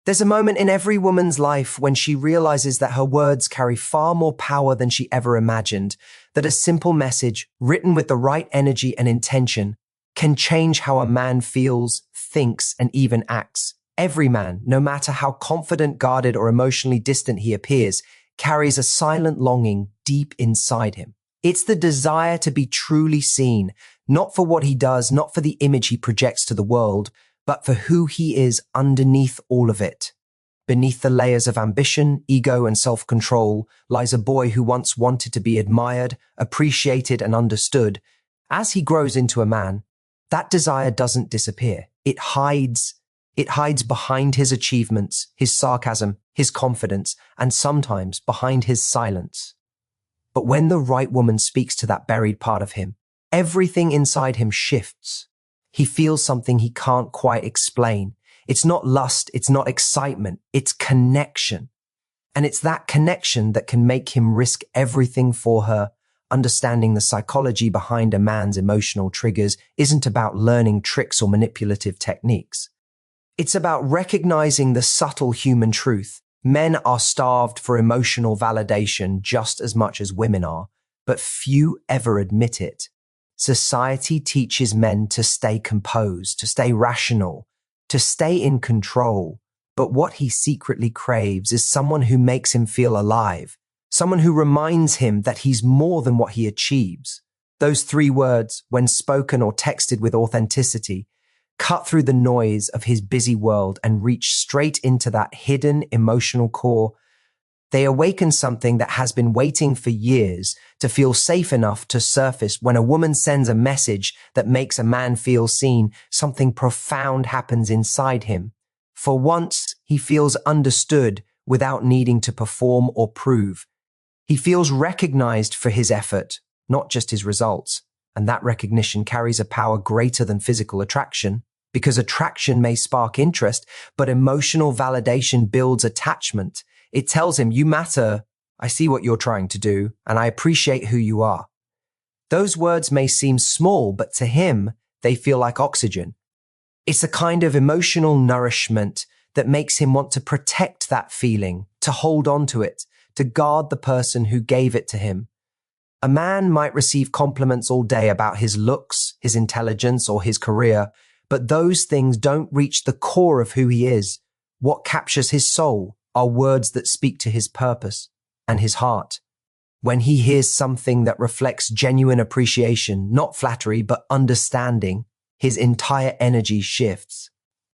There's a moment in every woman's life when she realizes that her words carry far more power than she ever imagined, that a simple message, written with the right energy and intention, can change how a man feels, thinks, and even acts. Every man, no matter how confident, guarded, or emotionally distant he appears, carries a silent longing deep inside him. It's the desire to be truly seen, not for what he does, not for the image he projects to the world, but for who he is underneath all of it. Beneath the layers of ambition, ego, and self-control lies a boy who once wanted to be admired, appreciated, and understood. As he grows into a man, that desire doesn't disappear. It hides behind his achievements, his sarcasm, his confidence, and sometimes behind his silence. But when the right woman speaks to that buried part of him, everything inside him shifts. He feels something he can't quite explain. It's not lust, it's not excitement, it's connection. And it's that connection that can make him risk everything for her. Understanding the psychology behind a man's emotional triggers isn't about learning tricks or manipulative techniques. It's about recognizing the subtle human truth. Men are starved for emotional validation just as much as women are, but few ever admit it. Society teaches men to stay composed, to stay rational, to stay in control. But what he secretly craves is someone who makes him feel alive, someone who reminds him that he's more than what he achieves. Those 3 words, when spoken or texted with authenticity, cut through the noise of his busy world and reach straight into that hidden emotional core. They awaken something that has been waiting for years to feel safe enough to surface. When a woman sends a message that makes a man feel seen, something profound happens inside him. For once, he feels understood without needing to perform or prove. He feels recognized for his effort, not just his results. And that recognition carries a power greater than physical attraction, because attraction may spark interest, but emotional validation builds attachment. It tells him, you matter, I see what you're trying to do, and I appreciate who you are. Those words may seem small, but to him, they feel like oxygen. It's a kind of emotional nourishment that makes him want to protect that feeling, to hold on to it, to guard the person who gave it to him. A man might receive compliments all day about his looks, his intelligence, or his career, but those things don't reach the core of who he is. What captures his soul are words that speak to his purpose and his heart. When he hears something that reflects genuine appreciation, not flattery, but understanding, his entire energy shifts.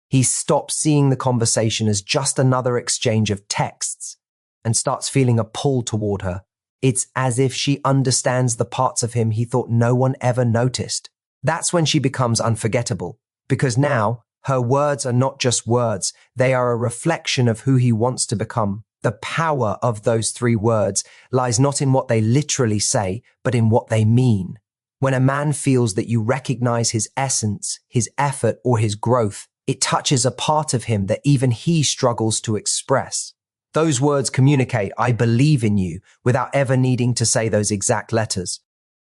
He stops seeing the conversation as just another exchange of texts and starts feeling a pull toward her. It's as if she understands the parts of him he thought no one ever noticed. That's when she becomes unforgettable, because now her words are not just words, they are a reflection of who he wants to become. The power of those 3 words lies not in what they literally say, but in what they mean. When a man feels that you recognize his essence, his effort, or his growth, it touches a part of him that even he struggles to express. Those words communicate, I believe in you, without ever needing to say those exact letters.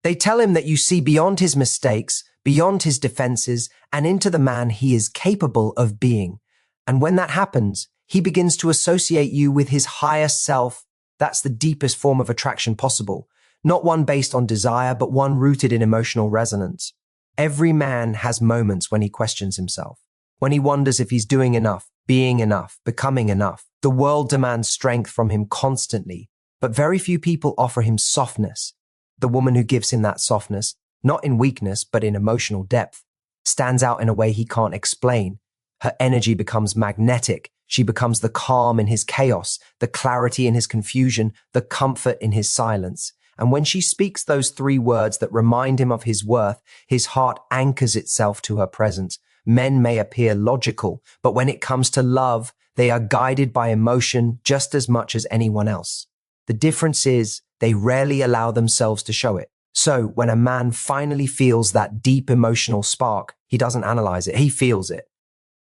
They tell him that you see beyond his mistakes, beyond his defenses, and into the man he is capable of being. And when that happens, he begins to associate you with his higher self. That's the deepest form of attraction possible. Not one based on desire, but one rooted in emotional resonance. Every man has moments when he questions himself, when he wonders if he's doing enough, being enough, becoming enough. The world demands strength from him constantly, but very few people offer him softness. The woman who gives him that softness, not in weakness, but in emotional depth, stands out in a way he can't explain. Her energy becomes magnetic. She becomes the calm in his chaos, the clarity in his confusion, the comfort in his silence. And when she speaks those 3 words that remind him of his worth, his heart anchors itself to her presence. Men may appear logical, but when it comes to love, they are guided by emotion just as much as anyone else. The difference is they rarely allow themselves to show it. So when a man finally feels that deep emotional spark, he doesn't analyze it, he feels it.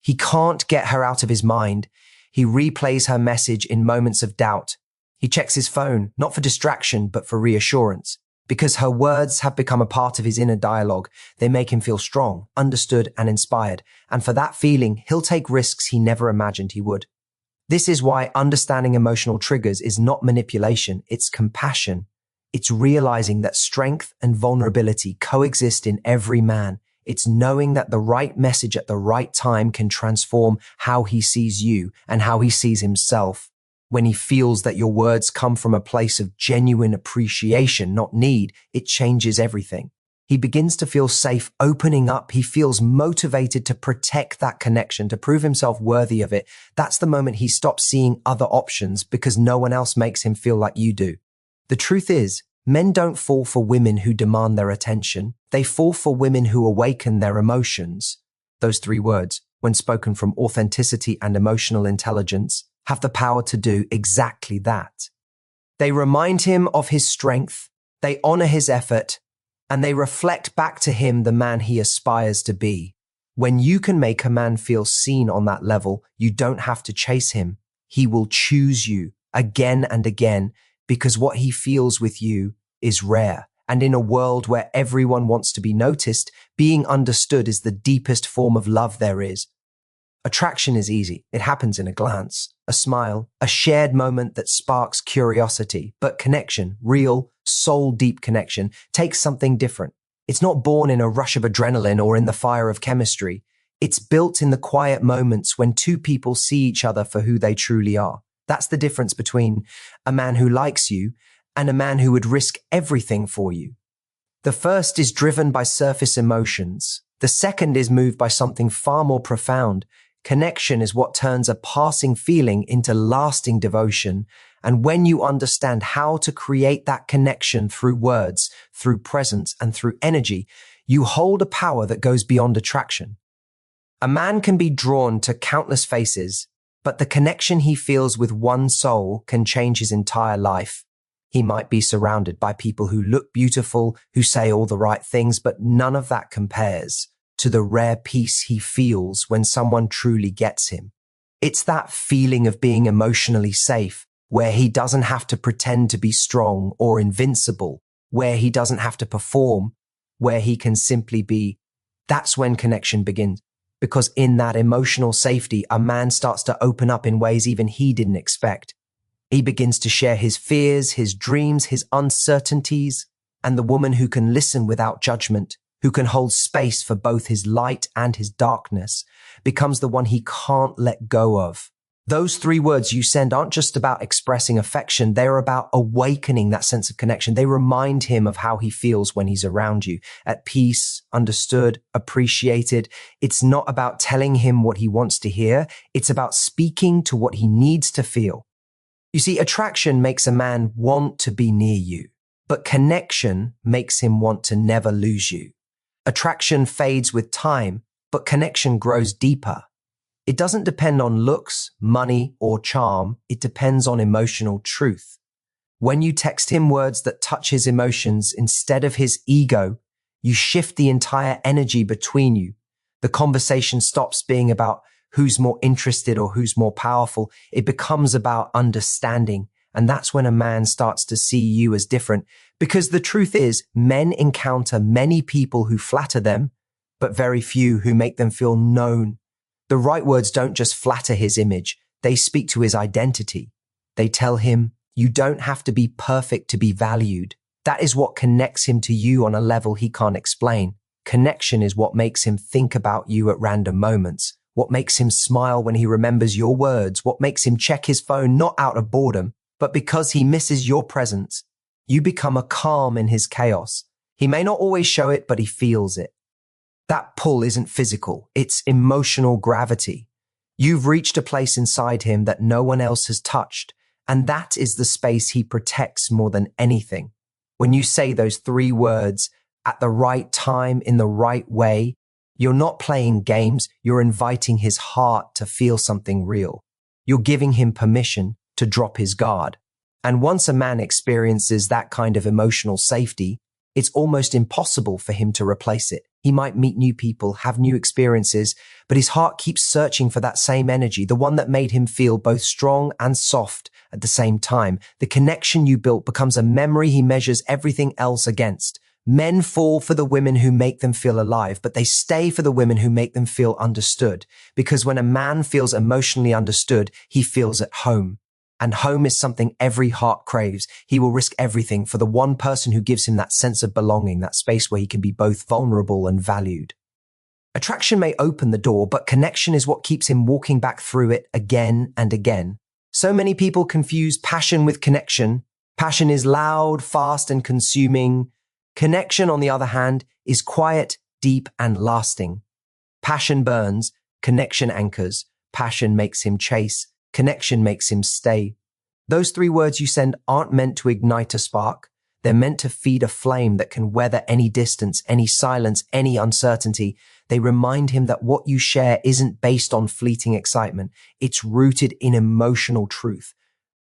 He can't get her out of his mind. He replays her message in moments of doubt. He checks his phone, not for distraction, but for reassurance. Because her words have become a part of his inner dialogue, they make him feel strong, understood, and inspired. And for that feeling, he'll take risks he never imagined he would. This is why understanding emotional triggers is not manipulation, it's compassion. It's realizing that strength and vulnerability coexist in every man. It's knowing that the right message at the right time can transform how he sees you and how he sees himself. When he feels that your words come from a place of genuine appreciation, not need, it changes everything. He begins to feel safe opening up. He feels motivated to protect that connection, to prove himself worthy of it. That's the moment he stops seeing other options because no one else makes him feel like you do. The truth is, men don't fall for women who demand their attention. They fall for women who awaken their emotions. Those three words, when spoken from authenticity and emotional intelligence, have the power to do exactly that. They remind him of his strength, they honor his effort, and they reflect back to him the man he aspires to be. When you can make a man feel seen on that level, you don't have to chase him. He will choose you again and again because what he feels with you is rare. And in a world where everyone wants to be noticed, being understood is the deepest form of love there is. Attraction is easy. It happens in a glance, a smile, a shared moment that sparks curiosity. But connection, real, soul-deep connection, takes something different. It's not born in a rush of adrenaline or in the fire of chemistry. It's built in the quiet moments when two people see each other for who they truly are. That's the difference between a man who likes you and a man who would risk everything for you. The first is driven by surface emotions. The second is moved by something far more profound. Connection is what turns a passing feeling into lasting devotion. And when you understand how to create that connection through words, through presence, and through energy, you hold a power that goes beyond attraction. A man can be drawn to countless faces, but the connection he feels with one soul can change his entire life. He might be surrounded by people who look beautiful, who say all the right things, but none of that compares to the rare peace he feels when someone truly gets him. It's that feeling of being emotionally safe, where he doesn't have to pretend to be strong or invincible, where he doesn't have to perform, where he can simply be. That's when connection begins. Because in that emotional safety, a man starts to open up in ways even he didn't expect. He begins to share his fears, his dreams, his uncertainties, and the woman who can listen without judgment, who can hold space for both his light and his darkness, becomes the one he can't let go of. Those three words you send aren't just about expressing affection, they're about awakening that sense of connection. They remind him of how he feels when he's around you, at peace, understood, appreciated. It's not about telling him what he wants to hear, it's about speaking to what he needs to feel. You see, attraction makes a man want to be near you, but connection makes him want to never lose you. Attraction fades with time, but connection grows deeper. It doesn't depend on looks, money, or charm. It depends on emotional truth. When you text him words that touch his emotions instead of his ego, you shift the entire energy between you. The conversation stops being about who's more interested or who's more powerful. It becomes about understanding. And that's when a man starts to see you as different. Because the truth is, men encounter many people who flatter them, but very few who make them feel known. The right words don't just flatter his image, they speak to his identity. They tell him, you don't have to be perfect to be valued. That is what connects him to you on a level he can't explain. Connection is what makes him think about you at random moments, what makes him smile when he remembers your words, what makes him check his phone not out of boredom, but because he misses your presence. You become a calm in his chaos. He may not always show it, but he feels it. That pull isn't physical, it's emotional gravity. You've reached a place inside him that no one else has touched, and that is the space he protects more than anything. When you say those three words, at the right time, in the right way, you're not playing games, you're inviting his heart to feel something real. You're giving him permission to drop his guard. And once a man experiences that kind of emotional safety, it's almost impossible for him to replace it. He might meet new people, have new experiences, but his heart keeps searching for that same energy, the one that made him feel both strong and soft at the same time. The connection you built becomes a memory he measures everything else against. Men fall for the women who make them feel alive, but they stay for the women who make them feel understood. Because when a man feels emotionally understood, he feels at home. And home is something every heart craves. He will risk everything for the one person who gives him that sense of belonging, that space where he can be both vulnerable and valued. Attraction may open the door, but connection is what keeps him walking back through it again and again. So many people confuse passion with connection. Passion is loud, fast, and consuming. Connection, on the other hand, is quiet, deep, and lasting. Passion burns, connection anchors. Passion makes him chase, connection makes him stay. Those three words you send aren't meant to ignite a spark. They're meant to feed a flame that can weather any distance, any silence, any uncertainty. They remind him that what you share isn't based on fleeting excitement. It's rooted in emotional truth.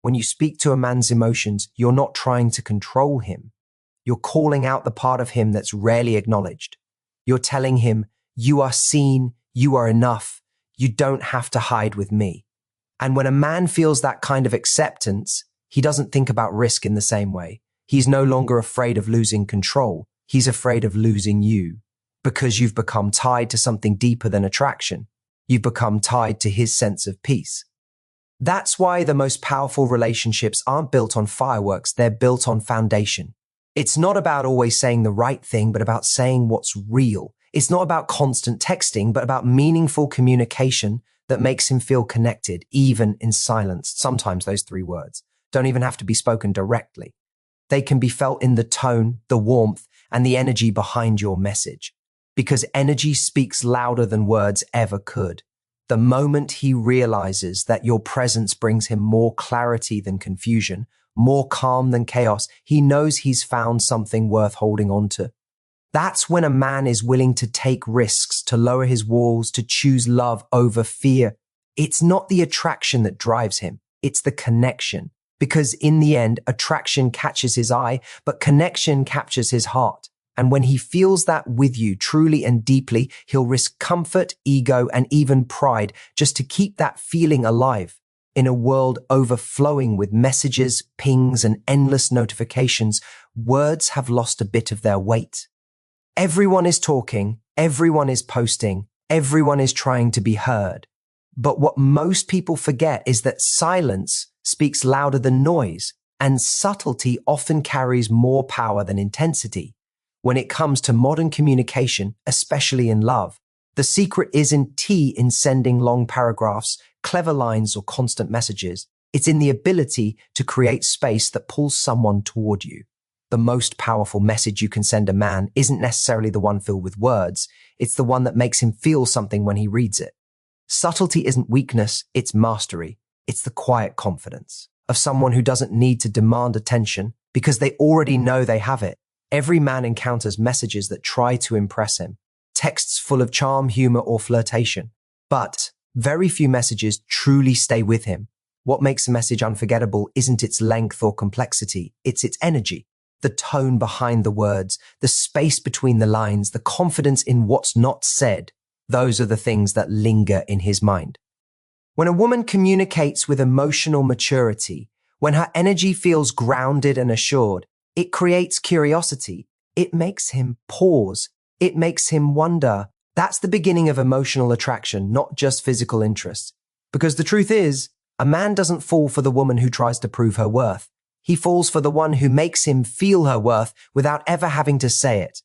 When you speak to a man's emotions, you're not trying to control him. You're calling out the part of him that's rarely acknowledged. You're telling him, you are seen, you are enough, you don't have to hide with me. And when a man feels that kind of acceptance, he doesn't think about risk in the same way. He's no longer afraid of losing control. He's afraid of losing you. Because you've become tied to something deeper than attraction. You've become tied to his sense of peace. That's why the most powerful relationships aren't built on fireworks, they're built on foundation. It's not about always saying the right thing, but about saying what's real. It's not about constant texting, but about meaningful communication that makes him feel connected, even in silence. Sometimes those three words don't even have to be spoken directly. They can be felt in the tone, the warmth, and the energy behind your message. Because energy speaks louder than words ever could. The moment he realizes that your presence brings him more clarity than confusion, more calm than chaos, he knows he's found something worth holding on to. That's when a man is willing to take risks, to lower his walls, to choose love over fear. It's not the attraction that drives him, it's the connection. Because in the end, attraction catches his eye, but connection captures his heart. And when he feels that with you truly and deeply, he'll risk comfort, ego, and even pride just to keep that feeling alive. In a world overflowing with messages, pings, and endless notifications, words have lost a bit of their weight. Everyone is talking, everyone is posting, everyone is trying to be heard. But what most people forget is that silence speaks louder than noise, and subtlety often carries more power than intensity. When it comes to modern communication, especially in love, the secret isn't in sending long paragraphs, clever lines, or constant messages. It's in the ability to create space that pulls someone toward you. The most powerful message you can send a man isn't necessarily the one filled with words. It's the one that makes him feel something when he reads it. Subtlety isn't weakness, it's mastery. It's the quiet confidence of someone who doesn't need to demand attention because they already know they have it. Every man encounters messages that try to impress him, texts full of charm, humor, or flirtation. But very few messages truly stay with him. What makes a message unforgettable isn't its length or complexity, it's its energy. The tone behind the words, the space between the lines, the confidence in what's not said. Those are the things that linger in his mind. When a woman communicates with emotional maturity, when her energy feels grounded and assured, it creates curiosity. It makes him pause. It makes him wonder. That's the beginning of emotional attraction, not just physical interest. Because the truth is, a man doesn't fall for the woman who tries to prove her worth. He falls for the one who makes him feel her worth without ever having to say it.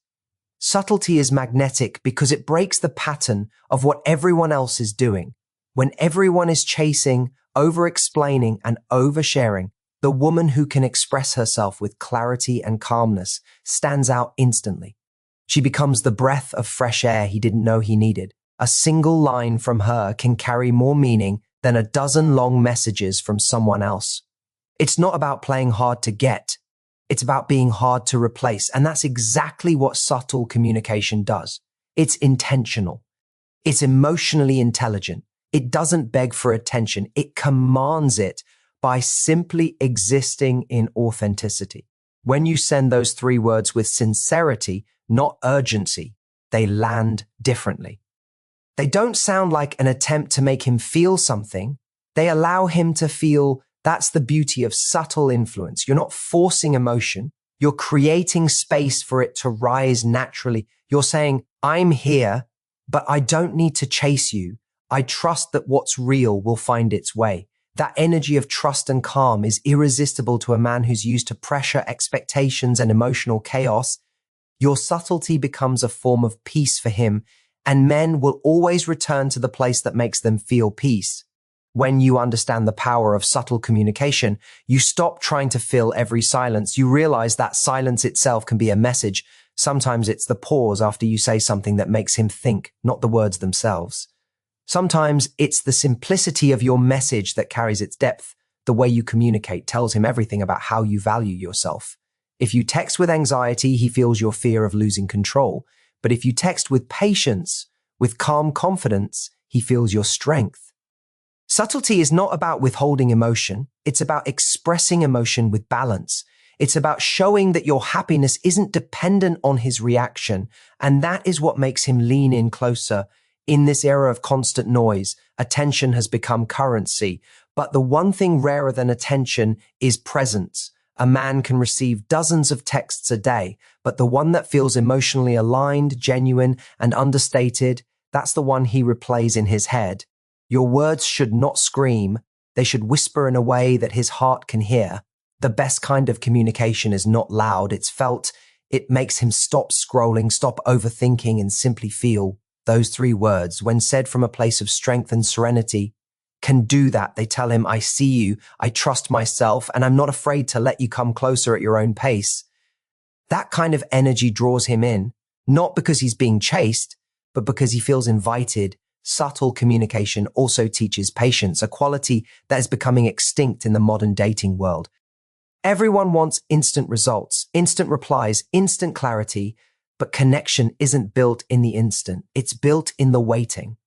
Subtlety is magnetic because it breaks the pattern of what everyone else is doing. When everyone is chasing, over-explaining, and oversharing, the woman who can express herself with clarity and calmness stands out instantly. She becomes the breath of fresh air he didn't know he needed. A single line from her can carry more meaning than a dozen long messages from someone else. It's not about playing hard to get. It's about being hard to replace. And that's exactly what subtle communication does. It's intentional. It's emotionally intelligent. It doesn't beg for attention. It commands it by simply existing in authenticity. When you send those three words with sincerity, not urgency, they land differently. They don't sound like an attempt to make him feel something. They allow him to feel. That's the beauty of subtle influence. You're not forcing emotion. You're creating space for it to rise naturally. You're saying, I'm here, but I don't need to chase you. I trust that what's real will find its way. That energy of trust and calm is irresistible to a man who's used to pressure, expectations, and emotional chaos. Your subtlety becomes a form of peace for him, and men will always return to the place that makes them feel peace. When you understand the power of subtle communication, you stop trying to fill every silence. You realize that silence itself can be a message. Sometimes it's the pause after you say something that makes him think, not the words themselves. Sometimes it's the simplicity of your message that carries its depth. The way you communicate tells him everything about how you value yourself. If you text with anxiety, he feels your fear of losing control. But if you text with patience, with calm confidence, he feels your strength. Subtlety is not about withholding emotion. It's about expressing emotion with balance. It's about showing that your happiness isn't dependent on his reaction. And that is what makes him lean in closer. In this era of constant noise, attention has become currency. But the one thing rarer than attention is presence. A man can receive dozens of texts a day, but the one that feels emotionally aligned, genuine, and understated, that's the one he replays in his head. Your words should not scream. They should whisper in a way that his heart can hear. The best kind of communication is not loud, it's felt. It makes him stop scrolling, stop overthinking, and simply feel. Those 3 words, when said from a place of strength and serenity, can do that. They tell him, I see you, I trust myself, and I'm not afraid to let you come closer at your own pace. That kind of energy draws him in, not because he's being chased, but because he feels invited. Subtle communication also teaches patience, a quality that is becoming extinct in the modern dating world. Everyone wants instant results, instant replies, instant clarity, but connection isn't built in the instant. It's built in the waiting.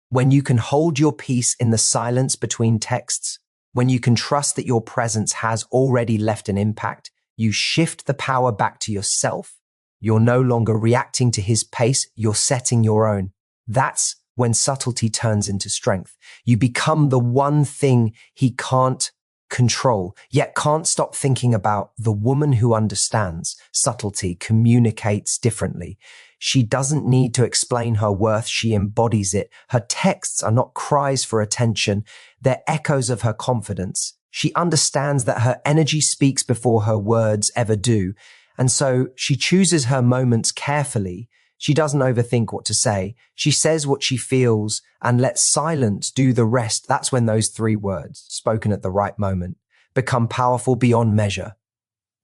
When you can hold your peace in the silence between texts, when you can trust that your presence has already left an impact, you shift the power back to yourself. You're no longer reacting to his pace, you're setting your own. That's when subtlety turns into strength. You become the one thing he can't control, yet can't stop thinking about. The woman who understands subtlety communicates differently. She doesn't need to explain her worth, she embodies it. Her texts are not cries for attention, they're echoes of her confidence. She understands that her energy speaks before her words ever do, and so she chooses her moments carefully. She doesn't overthink what to say. She says what she feels and lets silence do the rest. That's when those 3 words, spoken at the right moment, become powerful beyond measure.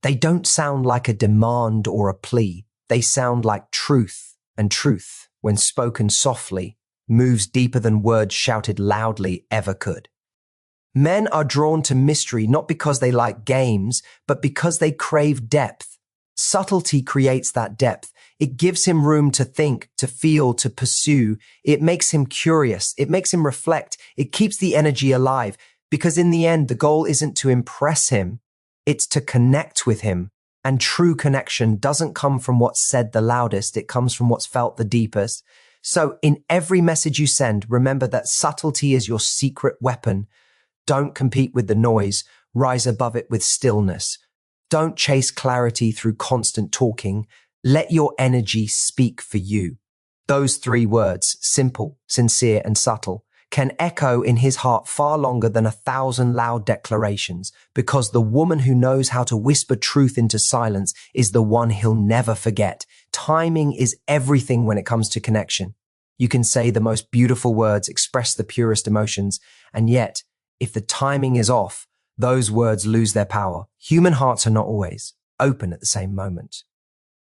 They don't sound like a demand or a plea. They sound like truth, and truth, when spoken softly, moves deeper than words shouted loudly ever could. Men are drawn to mystery not because they like games, but because they crave depth. Subtlety creates that depth. It gives him room to think, to feel, to pursue. It makes him curious. It makes him reflect. It keeps the energy alive, because in the end, the goal isn't to impress him. It's to connect with him. And true connection doesn't come from what's said the loudest. It comes from what's felt the deepest. So in every message you send, remember that subtlety is your secret weapon. Don't compete with the noise. Rise above it with stillness. Don't chase clarity through constant talking. Let your energy speak for you. Those 3 words, simple, sincere, and subtle, can echo in his heart far longer than 1,000 loud declarations, because the woman who knows how to whisper truth into silence is the one he'll never forget. Timing is everything when it comes to connection. You can say the most beautiful words, express the purest emotions, and yet, if the timing is off, those words lose their power. Human hearts are not always open at the same moment.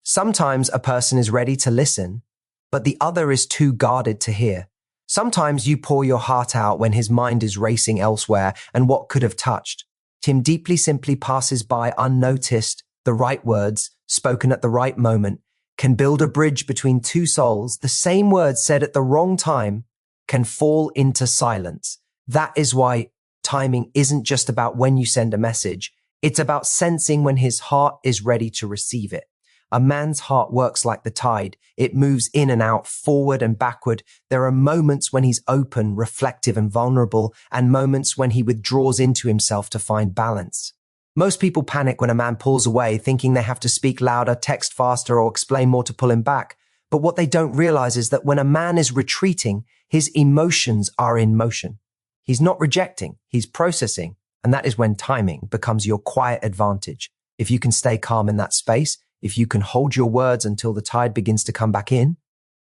Sometimes a person is ready to listen, but the other is too guarded to hear. Sometimes you pour your heart out when his mind is racing elsewhere and what could have touched. Tim deeply simply passes by unnoticed. The right words, spoken at the right moment, can build a bridge between 2 souls. The same words said at the wrong time can fall into silence. That is why timing isn't just about when you send a message. It's about sensing when his heart is ready to receive it. A man's heart works like the tide. It moves in and out, forward and backward. There are moments when he's open, reflective, and vulnerable, and moments when he withdraws into himself to find balance. Most people panic when a man pulls away, thinking they have to speak louder, text faster, or explain more to pull him back. But what they don't realize is that when a man is retreating, his emotions are in motion. He's not rejecting, he's processing. And that is when timing becomes your quiet advantage. If you can stay calm in that space, if you can hold your words until the tide begins to come back in,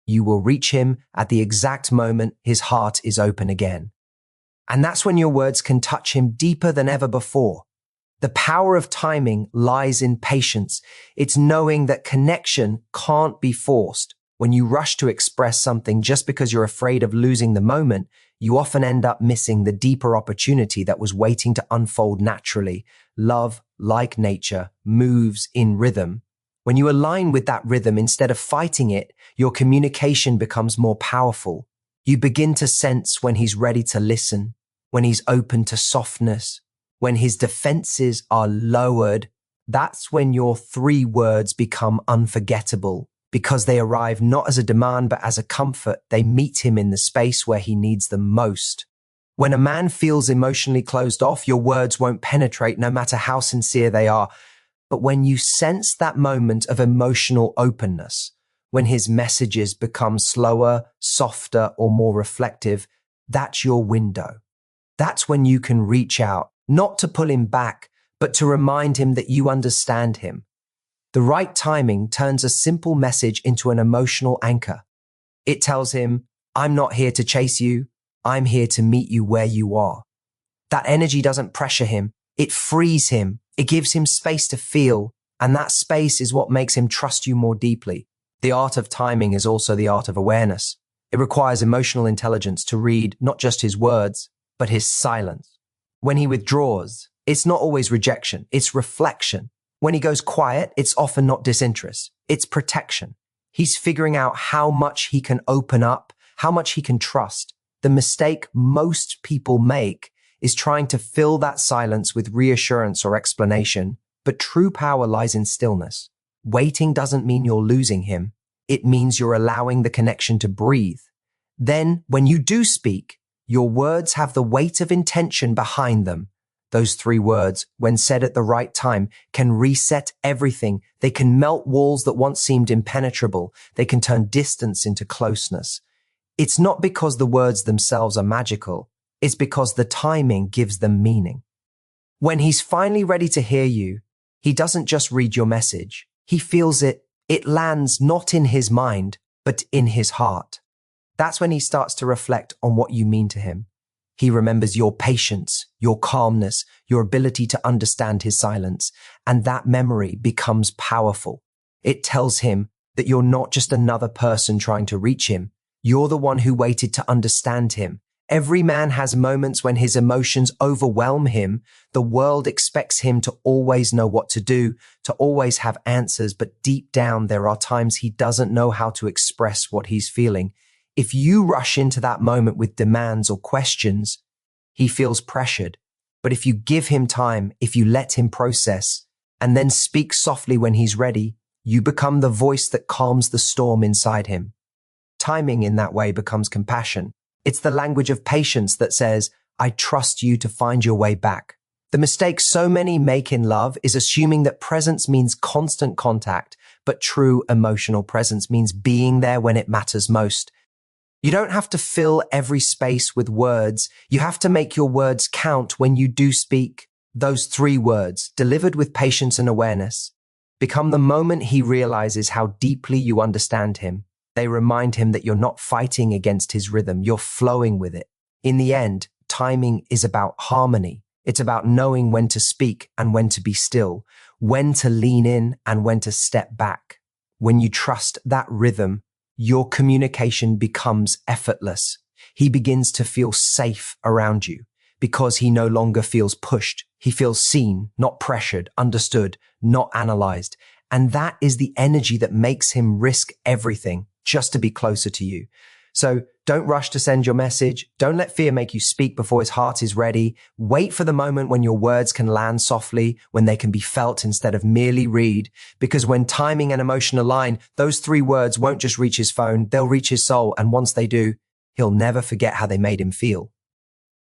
you will reach him at the exact moment his heart is open again. And that's when your words can touch him deeper than ever before. The power of timing lies in patience. It's knowing that connection can't be forced. When you rush to express something just because you're afraid of losing the moment, you often end up missing the deeper opportunity that was waiting to unfold naturally. Love, like nature, moves in rhythm. When you align with that rhythm instead of fighting it, your communication becomes more powerful. You begin to sense when he's ready to listen, when he's open to softness, when his defenses are lowered. That's when your 3 words become unforgettable, because they arrive not as a demand but as a comfort. They meet him in the space where he needs them most. When a man feels emotionally closed off, your words won't penetrate no matter how sincere they are. But when you sense that moment of emotional openness, when his messages become slower, softer, or more reflective, that's your window. That's when you can reach out, not to pull him back, but to remind him that you understand him. The right timing turns a simple message into an emotional anchor. It tells him, I'm not here to chase you. I'm here to meet you where you are. That energy doesn't pressure him. It frees him. It gives him space to feel. And that space is what makes him trust you more deeply. The art of timing is also the art of awareness. It requires emotional intelligence to read not just his words, but his silence. When he withdraws, it's not always rejection, it's reflection. When he goes quiet, it's often not disinterest, it's protection. He's figuring out how much he can open up, how much he can trust. The mistake most people make is trying to fill that silence with reassurance or explanation, but true power lies in stillness. Waiting doesn't mean you're losing him. It means you're allowing the connection to breathe. Then, when you do speak, your words have the weight of intention behind them. Those 3 words, when said at the right time, can reset everything. They can melt walls that once seemed impenetrable. They can turn distance into closeness. It's not because the words themselves are magical. It's because the timing gives them meaning. When he's finally ready to hear you, he doesn't just read your message. He feels it. It lands not in his mind, but in his heart. That's when he starts to reflect on what you mean to him. He remembers your patience, your calmness, your ability to understand his silence, and that memory becomes powerful. It tells him that you're not just another person trying to reach him. You're the one who waited to understand him. Every man has moments when his emotions overwhelm him. The world expects him to always know what to do, to always have answers, but deep down there are times he doesn't know how to express what he's feeling. If you rush into that moment with demands or questions, he feels pressured. But if you give him time, if you let him process, and then speak softly when he's ready, you become the voice that calms the storm inside him. Timing in that way becomes compassion. It's the language of patience that says, I trust you to find your way back. The mistake so many make in love is assuming that presence means constant contact, but true emotional presence means being there when it matters most. You don't have to fill every space with words. You have to make your words count when you do speak. Those 3 words, delivered with patience and awareness, become the moment he realizes how deeply you understand him. They remind him that you're not fighting against his rhythm, you're flowing with it. In the end, timing is about harmony. It's about knowing when to speak and when to be still, when to lean in and when to step back. When you trust that rhythm, your communication becomes effortless. He begins to feel safe around you because he no longer feels pushed. He feels seen, not pressured, understood, not analyzed. And that is the energy that makes him risk everything just to be closer to you. So don't rush to send your message. Don't let fear make you speak before his heart is ready. Wait for the moment when your words can land softly, when they can be felt instead of merely read. Because when timing and emotion align, those 3 words won't just reach his phone, they'll reach his soul. And once they do, he'll never forget how they made him feel.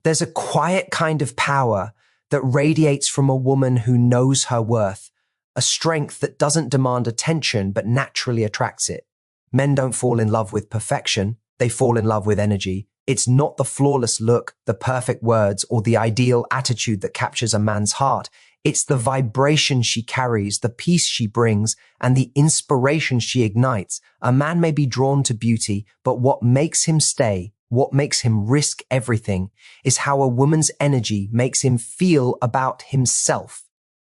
There's a quiet kind of power that radiates from a woman who knows her worth, a strength that doesn't demand attention but naturally attracts it. Men don't fall in love with perfection, they fall in love with energy. It's not the flawless look, the perfect words, or the ideal attitude that captures a man's heart. It's the vibration she carries, the peace she brings, and the inspiration she ignites. A man may be drawn to beauty, but what makes him stay, what makes him risk everything, is how a woman's energy makes him feel about himself.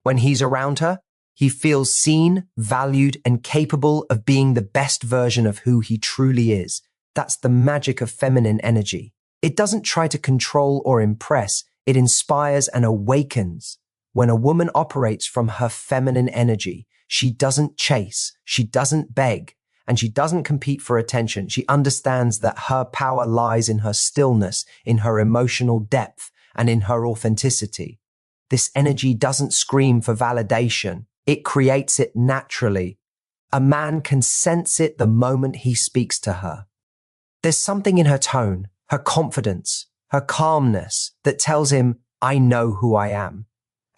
When he's around her, he feels seen, valued, and capable of being the best version of who he truly is. That's the magic of feminine energy. It doesn't try to control or impress, it inspires and awakens. When a woman operates from her feminine energy, she doesn't chase, she doesn't beg, and she doesn't compete for attention. She understands that her power lies in her stillness, in her emotional depth, and in her authenticity. This energy doesn't scream for validation. It creates it naturally. A man can sense it the moment he speaks to her. There's something in her tone, her confidence, her calmness that tells him, I know who I am.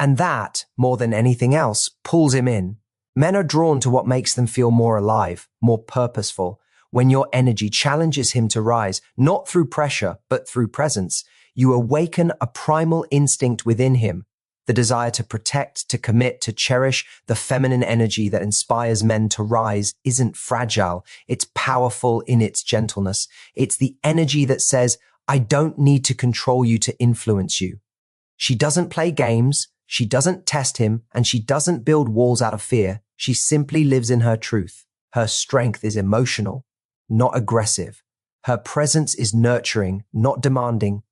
And that, more than anything else, pulls him in. Men are drawn to what makes them feel more alive, more purposeful. When your energy challenges him to rise, not through pressure, but through presence, you awaken a primal instinct within him. The desire to protect, to commit, to cherish. The feminine energy that inspires men to rise isn't fragile. It's powerful in its gentleness. It's the energy that says, I don't need to control you to influence you. She doesn't play games. She doesn't test him, and she doesn't build walls out of fear. She simply lives in her truth. Her strength is emotional, not aggressive. Her presence is nurturing, not demanding.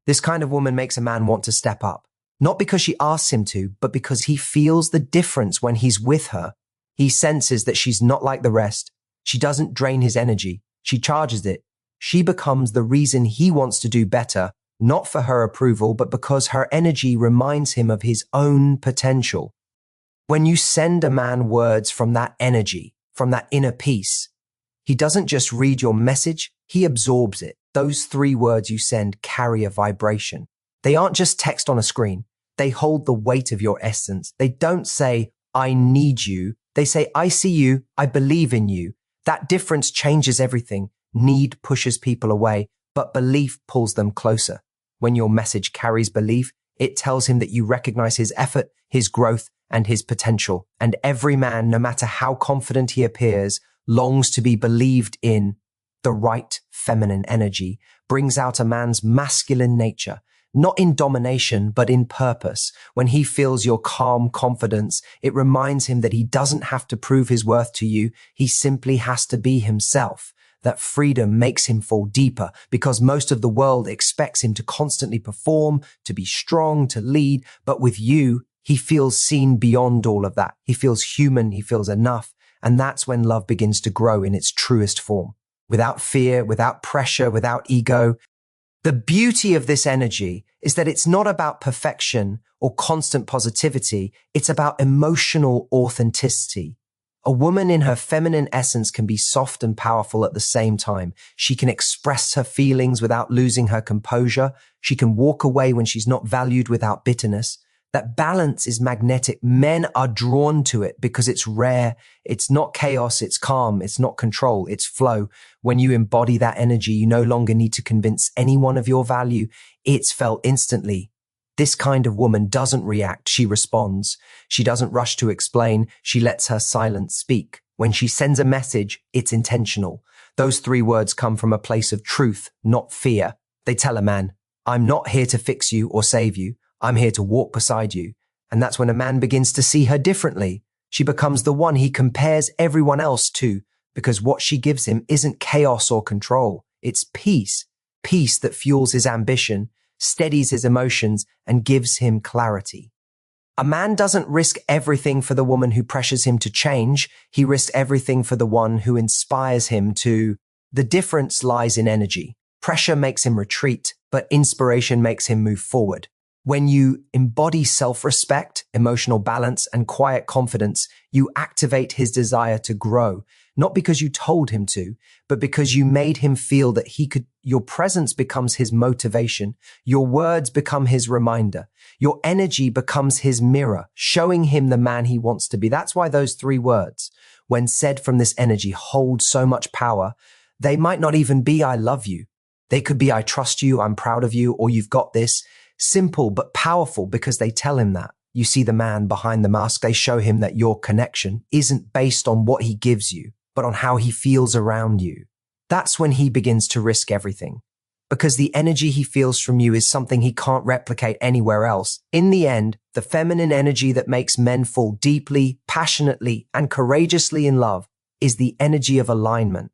This kind of woman makes a man want to step up. Not because she asks him to, but because he feels the difference when he's with her. He senses that she's not like the rest. She doesn't drain his energy. She charges it. She becomes the reason he wants to do better, not for her approval, but because her energy reminds him of his own potential. When you send a man words from that energy, from that inner peace, he doesn't just read your message, he absorbs it. Those 3 words you send carry a vibration. They aren't just text on a screen. They hold the weight of your essence. They don't say, I need you. They say, I see you. I believe in you. That difference changes everything. Need pushes people away, but belief pulls them closer. When your message carries belief, it tells him that you recognize his effort, his growth, and his potential. And every man, no matter how confident he appears, longs to be believed in. The right feminine energy brings out a man's masculine nature, not in domination, but in purpose. When he feels your calm confidence, it reminds him that he doesn't have to prove his worth to you. He simply has to be himself. That freedom makes him fall deeper because most of the world expects him to constantly perform, to be strong, to lead. But with you, he feels seen beyond all of that. He feels human. He feels enough. And that's when love begins to grow in its truest form. Without fear, without pressure, without ego. The beauty of this energy is that it's not about perfection or constant positivity. It's about emotional authenticity. A woman in her feminine essence can be soft and powerful at the same time. She can express her feelings without losing her composure. She can walk away when she's not valued without bitterness. That balance is magnetic. Men are drawn to it because it's rare. It's not chaos. It's calm. It's not control. It's flow. When you embody that energy, you no longer need to convince anyone of your value. It's felt instantly. This kind of woman doesn't react. She responds. She doesn't rush to explain. She lets her silence speak. When she sends a message, it's intentional. Those 3 words come from a place of truth, not fear. They tell a man, I'm not here to fix you or save you. I'm here to walk beside you. And that's when a man begins to see her differently. She becomes the one he compares everyone else to, because what she gives him isn't chaos or control. It's peace. Peace that fuels his ambition, steadies his emotions, and gives him clarity. A man doesn't risk everything for the woman who pressures him to change. He risks everything for the one who inspires him to. The difference lies in energy. Pressure makes him retreat, but inspiration makes him move forward. When you embody self-respect, emotional balance, and quiet confidence, you activate his desire to grow, not because you told him to, but because you made him feel that your presence becomes his motivation. Your words become his reminder. Your energy becomes his mirror, showing him the man he wants to be. That's why those three words, when said from this energy, hold so much power. They might not even be, I love you. They could be, I trust you, I'm proud of you, or you've got this. Simple but powerful because they tell him that. You see the man behind the mask. They show him that your connection isn't based on what he gives you, but on how he feels around you. That's when he begins to risk everything, because the energy he feels from you is something he can't replicate anywhere else. In the end, the feminine energy that makes men fall deeply, passionately, and courageously in love is the energy of alignment.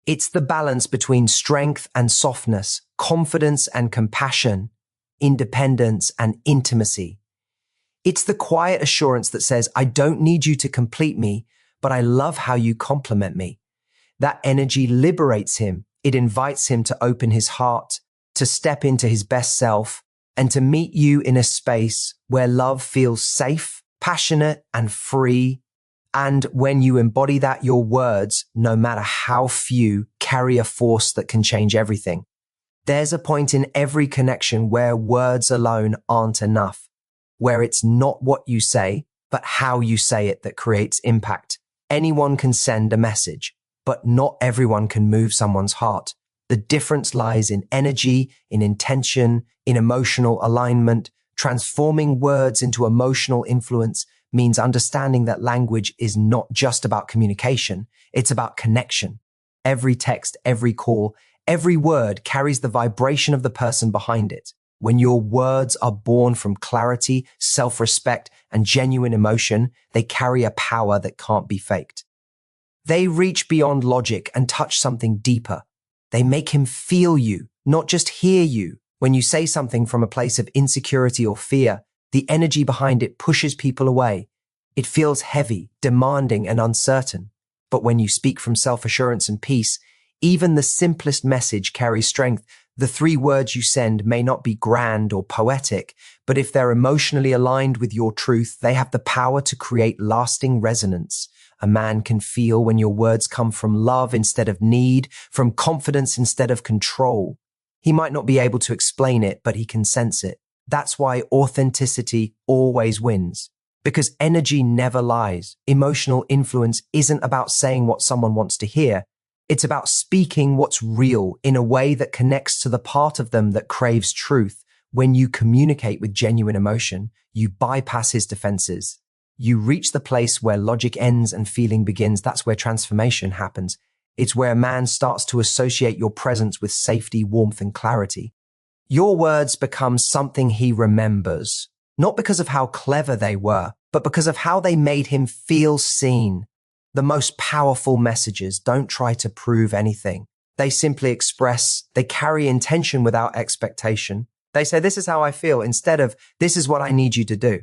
It's the balance between strength and softness, confidence and compassion, independence and intimacy. It's the quiet assurance that says, I don't need you to complete me, but I love how you compliment me. That energy liberates him. It invites him to open his heart, to step into his best self, and to meet you in a space where love feels safe, passionate, and free. And when you embody that, your words, no matter how few, carry a force that can change everything. There's a point in every connection where words alone aren't enough, where it's not what you say, but how you say it that creates impact. Anyone can send a message, but not everyone can move someone's heart. The difference lies in energy, in intention, in emotional alignment. Transforming words into emotional influence means understanding that language is not just about communication, it's about connection. Every text, every call, every word carries the vibration of the person behind it. When your words are born from clarity, self-respect, and genuine emotion, they carry a power that can't be faked. They reach beyond logic and touch something deeper. They make him feel you, not just hear you. When you say something from a place of insecurity or fear, the energy behind it pushes people away. It feels heavy, demanding, and uncertain. But when you speak from self-assurance and peace, even the simplest message carries strength. The three words you send may not be grand or poetic, but if they're emotionally aligned with your truth, they have the power to create lasting resonance. A man can feel when your words come from love instead of need, from confidence instead of control. He might not be able to explain it, but he can sense it. That's why authenticity always wins, because energy never lies. Emotional influence isn't about saying what someone wants to hear. It's about speaking what's real in a way that connects to the part of them that craves truth. When you communicate with genuine emotion, you bypass his defenses. You reach the place where logic ends and feeling begins. That's where transformation happens. It's where a man starts to associate your presence with safety, warmth, and clarity. Your words become something he remembers, not because of how clever they were, but because of how they made him feel seen. The most powerful messages don't try to prove anything. They simply express, they carry intention without expectation. They say, this is how I feel, instead of, this is what I need you to do.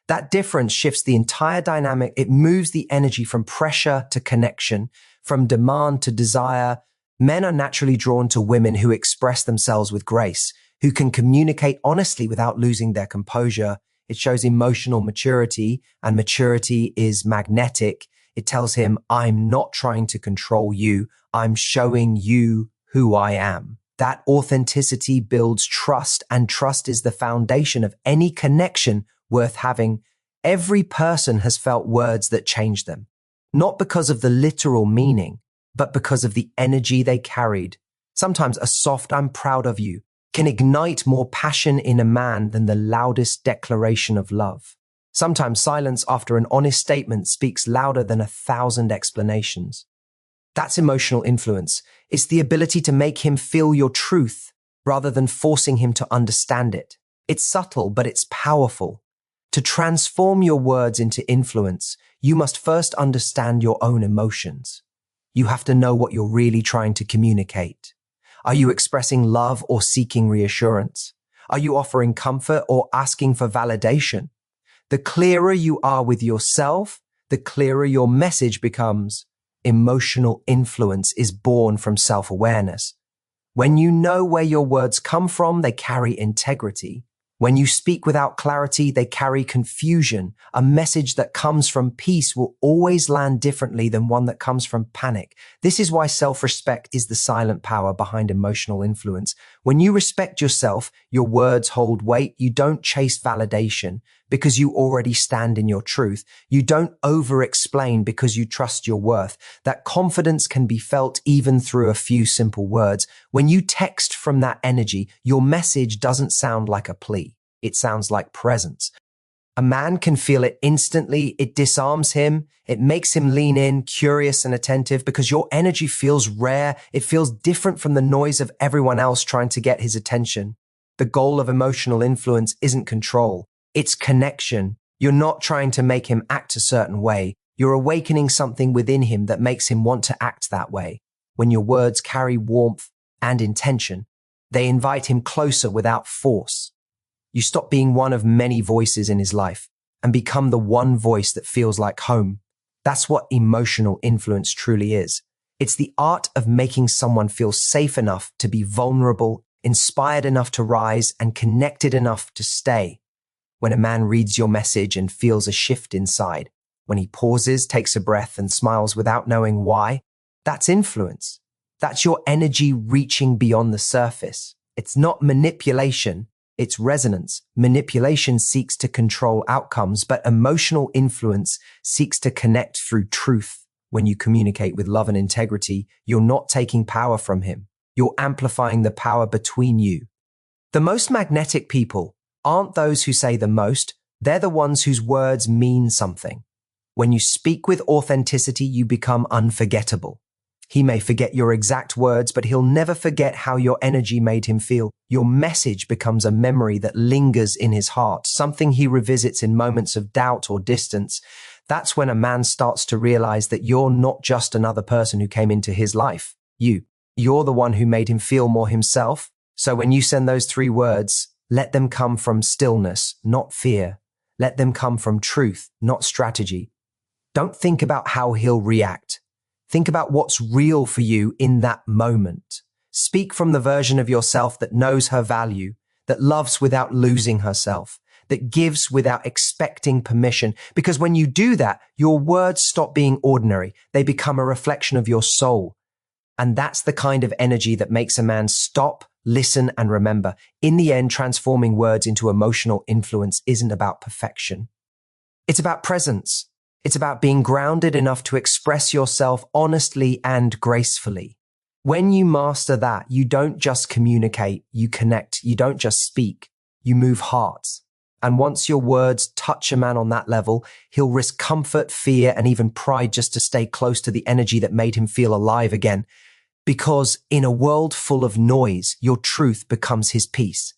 That difference shifts the entire dynamic. It moves the energy from pressure to connection, from demand to desire. Men are naturally drawn to women who express themselves with grace, who can communicate honestly without losing their composure. It shows emotional maturity, and maturity is magnetic. It tells him, I'm not trying to control you. I'm showing you who I am. That authenticity builds trust, and trust is the foundation of any connection worth having. Every person has felt words that changed them, not because of the literal meaning, but because of the energy they carried. Sometimes a soft, I'm proud of you, can ignite more passion in a man than the loudest declaration of love. Sometimes silence after an honest statement speaks louder than 1,000 explanations. That's emotional influence. It's the ability to make him feel your truth rather than forcing him to understand it. It's subtle, but it's powerful. To transform your words into influence, you must first understand your own emotions. You have to know what you're really trying to communicate. Are you expressing love or seeking reassurance? Are you offering comfort or asking for validation? The clearer you are with yourself, the clearer your message becomes. Emotional influence is born from self-awareness. When you know where your words come from, they carry integrity. When you speak without clarity, they carry confusion. A message that comes from peace will always land differently than one that comes from panic. This is why self-respect is the silent power behind emotional influence. When you respect yourself, your words hold weight. You don't chase validation because you already stand in your truth. You don't over-explain because you trust your worth. That confidence can be felt even through a few simple words. When you text from that energy, your message doesn't sound like a plea. It sounds like presence. A man can feel it instantly. It disarms him. It makes him lean in, curious and attentive, because your energy feels rare. It feels different from the noise of everyone else trying to get his attention. The goal of emotional influence isn't control. It's connection. You're not trying to make him act a certain way. You're awakening something within him that makes him want to act that way. When your words carry warmth and intention, they invite him closer without force. You stop being one of many voices in his life and become the one voice that feels like home. That's what emotional influence truly is. It's the art of making someone feel safe enough to be vulnerable, inspired enough to rise, and connected enough to stay. When a man reads your message and feels a shift inside, when he pauses, takes a breath, and smiles without knowing why, that's influence. That's your energy reaching beyond the surface. It's not manipulation. It's resonance. Manipulation seeks to control outcomes, but emotional influence seeks to connect through truth. When you communicate with love and integrity, you're not taking power from him. You're amplifying the power between you. The most magnetic people aren't those who say the most. They're the ones whose words mean something. When you speak with authenticity, you become unforgettable. He may forget your exact words, but he'll never forget how your energy made him feel. Your message becomes a memory that lingers in his heart, something he revisits in moments of doubt or distance. That's when a man starts to realize that you're not just another person who came into his life. You're the one who made him feel more himself. So when you send those 3 words, let them come from stillness, not fear. Let them come from truth, not strategy. Don't think about how he'll react. Think about what's real for you in that moment. Speak from the version of yourself that knows her value, that loves without losing herself, that gives without expecting permission. Because when you do that, your words stop being ordinary. They become a reflection of your soul. And that's the kind of energy that makes a man stop, listen, and remember. In the end, transforming words into emotional influence isn't about perfection. It's about presence. It's about being grounded enough to express yourself honestly and gracefully. When you master that, you don't just communicate, you connect. You don't just speak, you move hearts. And once your words touch a man on that level, he'll risk comfort, fear, and even pride just to stay close to the energy that made him feel alive again. Because in a world full of noise, your truth becomes his peace.